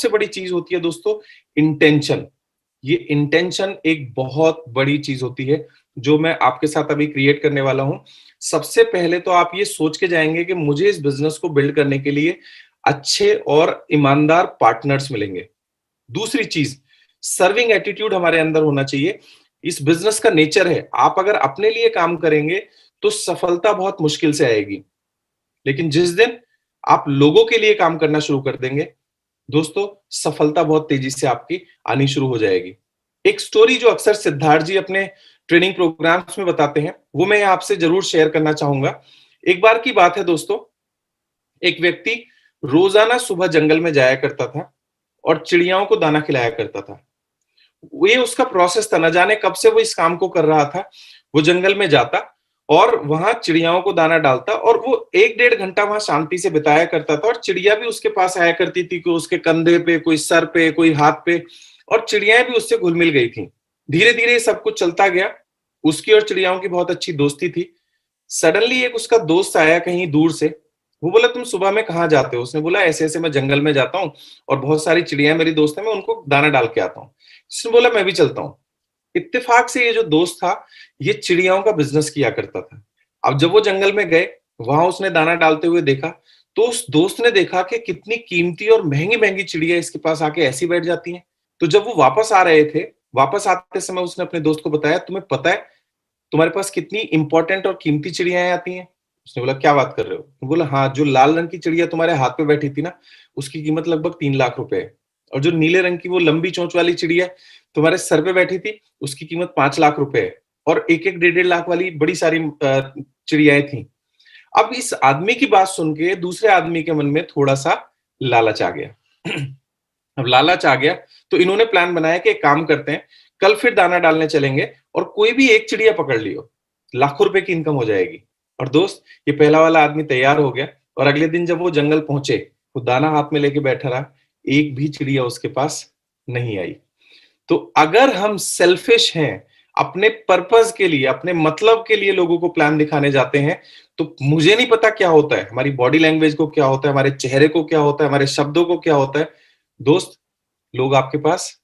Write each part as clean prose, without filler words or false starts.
सबसे बड़ी चीज होती है दोस्तों इंटेंशन। ये इंटेंशन एक बहुत बड़ी चीज होती है जो मैं आपके साथ अभी क्रिएट करने वाला हूं। सबसे पहले तो आप ये सोच के जाएंगे कि मुझे इस बिजनेस को बिल्ड करने के लिए अच्छे और ईमानदार पार्टनर्स मिलेंगे। दूसरी चीज, सर्विंग एटीट्यूड हमारे अंदर होना चाहिए। इस बिजनेस का नेचर है, आप अगर अपने लिए काम करेंगे तो सफलता बहुत मुश्किल से आएगी, लेकिन जिस दिन आप लोगों के लिए काम करना शुरू कर देंगे दोस्तों, सफलता बहुत तेजी से आपकी आनी शुरू हो जाएगी। एक स्टोरी जो अक्सर सिद्धार्थ जी अपने ट्रेनिंग प्रोग्राम्स में बताते हैं, वो मैं आपसे जरूर शेयर करना चाहूंगा। एक बार की बात है दोस्तों, एक व्यक्ति रोजाना सुबह जंगल में जाया करता था और चिड़ियाओं को दाना खिलाया करता था। ये उसका प्रोसेस था, न जाने कब से वो इस काम को कर रहा था। वो जंगल में जाता और वहां चिड़ियाओं को दाना डालता और वो 1 डेढ़ घंटा वहां शांति से बिताया करता था और चिड़िया भी उसके पास आया करती थी, कोई उसके कंधे पे, कोई सर पे, कोई हाथ पे, और चिड़ियाएं भी उससे घुल मिल गई थी। धीरे धीरे सब कुछ चलता गया। उसकी और चिड़ियाओं की बहुत अच्छी दोस्ती थी। सडनली एक उसका दोस्त आया कहीं दूर से। वो बोला, तुम सुबह में कहाँ जाते हो? उसने बोला, ऐसे ऐसे मैं जंगल में जाता हूँ और बहुत सारी चिड़िया मेरी दोस्त है, मैं उनको दाना डाल के आता हूँ। उसने बोला, मैं भी चलता हूँ। इत्तेफाक से ये जो दोस्त था, ये चिड़ियाओं का बिजनेस किया करता था। अब जब वो जंगल में गए, वहां उसने दाना डालते हुए देखा, तो उस दोस्त ने देखा कि कितनी कीमती और महंगी महंगी चिड़िया इसके पास आके ऐसी बैठ जाती हैं। तो जब वो वापस आ रहे थे, वापस आते समय उसने अपने दोस्त को बताया, तुम्हें पता है तुम्हारे पास कितनी इंपॉर्टेंट और कीमती चिड़ियाएं आती हैं? उसने बोला, क्या बात कर रहे हो? बोला, हाँ, जो लाल रंग की चिड़िया तुम्हारे हाथ पे बैठी थी ना, उसकी कीमत लगभग 3 लाख रुपए है। और जो नीले रंग की वो लंबी चोंच वाली चिड़िया तुम्हारे सर पे बैठी थी, उसकी कीमत 5 लाख रुपए है। और एक एक 1.5 1.5 लाख वाली बड़ी सारी चिड़ियाएं थी। अब इस आदमी की बात सुन के दूसरे आदमी के मन में थोड़ा सा लालच आ गया। अब लालच आ गया तो इन्होंने प्लान बनाया कि एक काम करते हैं, कल फिर दाना डालने चलेंगे और कोई भी एक चिड़िया पकड़ लियो, लाखों रुपए की इनकम हो जाएगी। और दोस्त, ये पहला वाला आदमी तैयार हो गया और अगले दिन जब वो जंगल पहुंचे, वो दाना हाथ में लेके बैठा रहा, एक भी चिड़िया उसके पास नहीं आई। तो अगर हम सेल्फिश हैं, अपने पर्पस के लिए, अपने मतलब के लिए लोगों को प्लान दिखाने जाते हैं, तो मुझे नहीं पता क्या होता है, हमारी बॉडी लैंग्वेज को क्या होता है, हमारे चेहरे को क्या होता है, हमारे शब्दों को क्या होता है, दोस्त, लोग आपके पास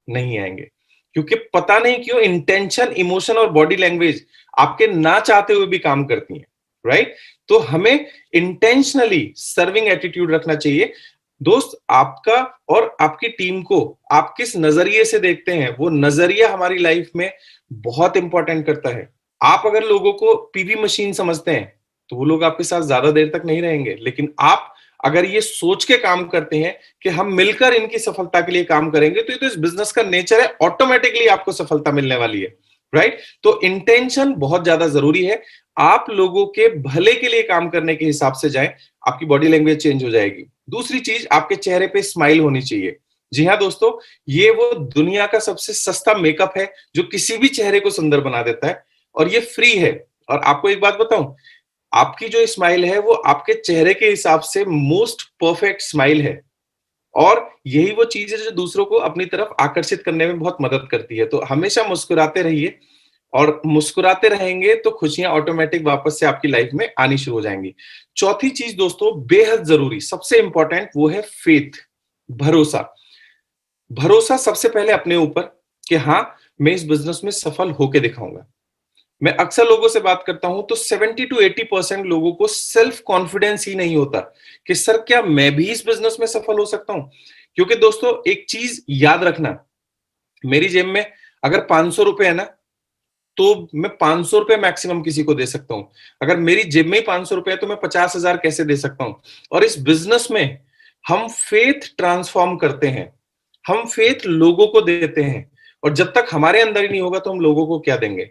नहीं आएंगे। क्योंकि पता नहीं क्यों इंटेंशन, इमोशन और बॉडी लैंग्वेज आपके ना चाहते हुए भी काम करती हैं, राइट? तो हमें इंटेंशनली सर्विंग एटीट्यूड रखना चाहिए। दोस्त, आपका और आपकी टीम को आप किस नजरिए से देखते हैं, वो नजरिया हमारी लाइफ में बहुत इंपॉर्टेंट करता है। आप अगर लोगों को पीवी मशीन समझते हैं तो वो लोग आपके साथ ज्यादा देर तक नहीं रहेंगे, लेकिन आप अगर ये सोच के काम करते हैं कि हम मिलकर इनकी सफलता के लिए काम करेंगे, तो ये तो इस बिजनेस का नेचर है, ऑटोमेटिकली आपको सफलता मिलने वाली है, राइट? तो इंटेंशन बहुत ज्यादा जरूरी है। आप लोगों के भले के लिए काम करने के हिसाब से जाएं, आपकी बॉडी लैंग्वेज चेंज हो जाएगी। दूसरी चीज, आपके चेहरे पे स्माइल होनी चाहिए। जी हाँ दोस्तों, ये वो दुनिया का सबसे सस्ता मेकअप है जो किसी भी चेहरे को सुंदर बना देता है, और ये फ्री है। और आपको एक बात बताऊं, आपकी जो स्माइल है वो आपके चेहरे के हिसाब से मोस्ट परफेक्ट स्माइल है, और यही वो चीज है जो दूसरों को अपनी तरफ आकर्षित करने में बहुत मदद करती है। तो हमेशा मुस्कुराते रहिए, और मुस्कुराते रहेंगे तो खुशियां ऑटोमेटिक वापस से आपकी लाइफ में आनी शुरू हो जाएंगी। चौथी चीज दोस्तों, बेहद जरूरी, सबसे इंपॉर्टेंट, वो है फेथ, भरोसा। भरोसा सबसे पहले अपने ऊपर कि हाँ, मैं इस बिजनेस में सफल होके दिखाऊंगा। मैं अक्सर लोगों से बात करता हूं तो 70 to 80% लोगों को सेल्फ कॉन्फिडेंस ही नहीं होता कि सर क्या मैं भी इस बिजनेस में सफल हो सकता हूं। क्योंकि दोस्तों, एक चीज याद रखना, मेरी जेब में अगर 500 रुपए है ना, तो मैं 500 रुपए मैक्सिमम किसी को दे सकता हूं। अगर मेरी जेब में ही 500 रुपए है तो मैं 50,000 कैसे दे सकता हूं? और इस बिजनेस में हम फेथ ट्रांसफॉर्म करते हैं, हम फेथ लोगों को देते हैं, और जब तक हमारे अंदर ही नहीं होगा तो हम लोगों को क्या देंगे?